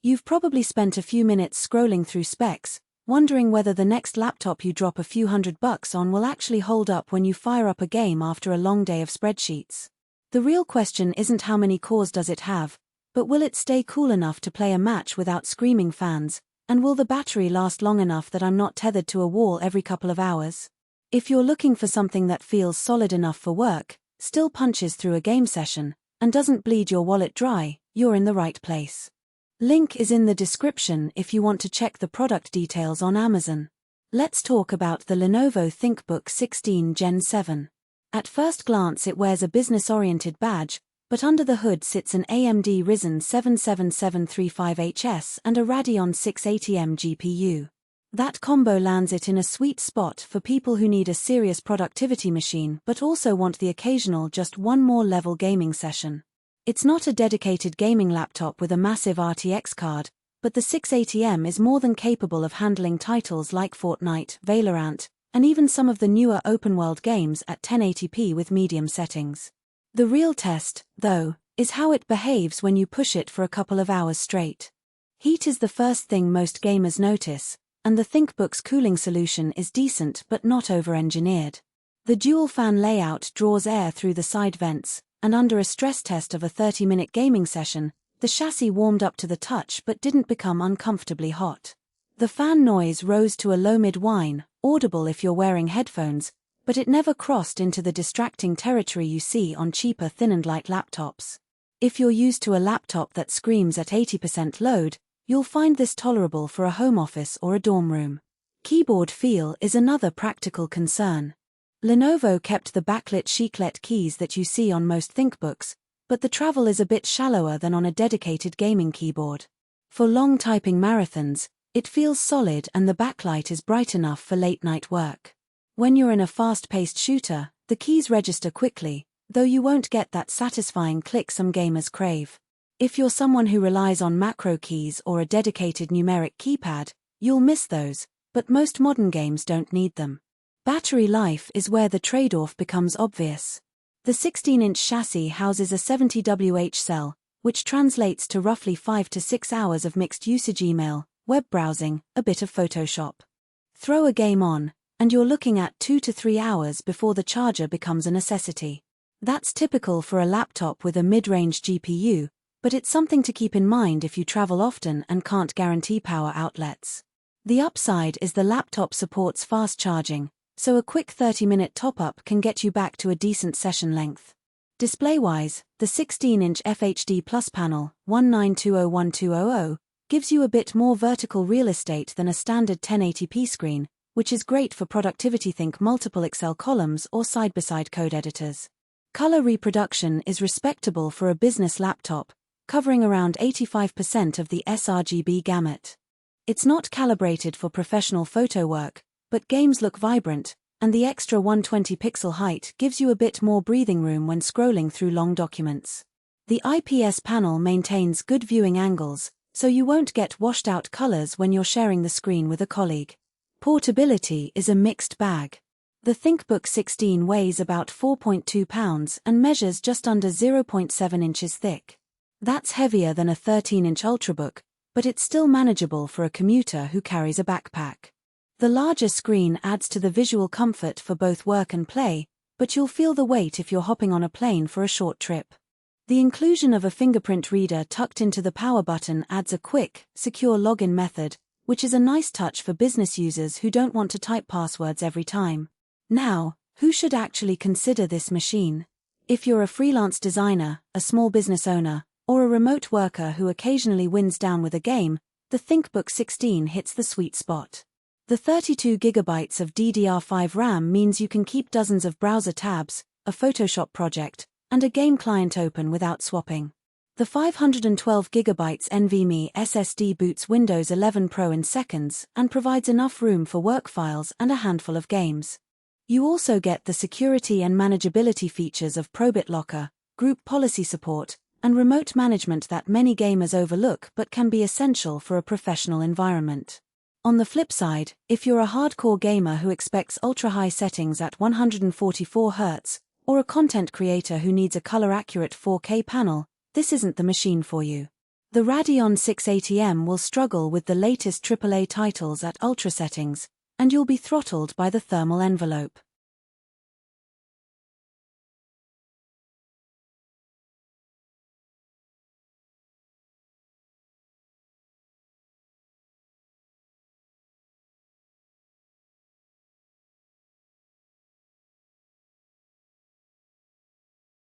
You've probably spent a few minutes scrolling through specs, wondering whether the next laptop you drop a few $100 on will actually hold up when you fire up a game after a long day of spreadsheets. The real question isn't how many cores does it have, but will it stay cool enough to play a match without screaming fans, and will the battery last long enough that I'm not tethered to a wall every couple of hours? If you're looking for something that feels solid enough for work, still punches through a game session, and doesn't bleed your wallet dry, you're in the right place. Link is in the description if you want to check the product details on Amazon. Let's talk about the Lenovo ThinkBook 16 Gen 7. At first glance it wears a business-oriented badge, but under the hood sits an AMD Ryzen 7 7735HS and a Radeon 680M GPU. That combo lands it in a sweet spot for people who need a serious productivity machine but also want the occasional just one more level gaming session. It's not a dedicated gaming laptop with a massive RTX card, but the 680M is more than capable of handling titles like Fortnite, Valorant, and even some of the newer open-world games at 1080p with medium settings. The real test, though, is how it behaves when you push it for a couple of hours straight. Heat is the first thing most gamers notice, and the ThinkBook's cooling solution is decent but not over-engineered. The dual-fan layout draws air through the side vents, and under a stress test of a 30-minute gaming session, the chassis warmed up to the touch but didn't become uncomfortably hot. The fan noise rose to a low-mid whine, audible if you're wearing headphones, but it never crossed into the distracting territory you see on cheaper thin and light laptops. If you're used to a laptop that screams at 80% load, you'll find this tolerable for a home office or a dorm room. Keyboard feel is another practical concern. Lenovo kept the backlit chiclet keys that you see on most ThinkBooks, but the travel is a bit shallower than on a dedicated gaming keyboard. For long typing marathons, it feels solid and the backlight is bright enough for late-night work. When you're in a fast-paced shooter, the keys register quickly, though you won't get that satisfying click some gamers crave. If you're someone who relies on macro keys or a dedicated numeric keypad, you'll miss those, but most modern games don't need them. Battery life is where the trade-off becomes obvious. The 16-inch chassis houses a 70Wh cell, which translates to roughly 5 to 6 hours of mixed-usage email, web browsing, a bit of Photoshop. Throw a game on, and you're looking at 2 to 3 hours before the charger becomes a necessity. That's typical for a laptop with a mid-range GPU, but it's something to keep in mind if you travel often and can't guarantee power outlets. The upside is the laptop supports fast charging, so a quick 30-minute top-up can get you back to a decent session length. Display-wise, the 16-inch FHD Plus panel, 19201200, gives you a bit more vertical real estate than a standard 1080p screen, which is great for productivity. Think multiple Excel columns or side-by-side code editors. Color reproduction is respectable for a business laptop, covering around 85% of the sRGB gamut. It's not calibrated for professional photo work, but games look vibrant, and the extra 120 pixel height gives you a bit more breathing room when scrolling through long documents. The IPS panel maintains good viewing angles, so you won't get washed-out colors when you're sharing the screen with a colleague. Portability is a mixed bag. The ThinkBook 16 weighs about 4.2 pounds and measures just under 0.7 inches thick. That's heavier than a 13-inch Ultrabook, but it's still manageable for a commuter who carries a backpack. The larger screen adds to the visual comfort for both work and play, but you'll feel the weight if you're hopping on a plane for a short trip. The inclusion of a fingerprint reader tucked into the power button adds a quick, secure login method, which is a nice touch for business users who don't want to type passwords every time. Now, who should actually consider this machine? If you're a freelance designer, a small business owner, or a remote worker who occasionally wins down with a game, the ThinkBook 16 hits the sweet spot. The 32GB of DDR5 RAM means you can keep dozens of browser tabs, a Photoshop project, and a game client open without swapping. The 512GB NVMe SSD boots Windows 11 Pro in seconds and provides enough room for work files and a handful of games. You also get the security and manageability features of ProBitLocker, group policy support, and remote management that many gamers overlook but can be essential for a professional environment. On the flip side, if you're a hardcore gamer who expects ultra-high settings at 144Hz, or a content creator who needs a color-accurate 4K panel, this isn't the machine for you. The Radeon 680M will struggle with the latest AAA titles at ultra settings, and you'll be throttled by the thermal envelope.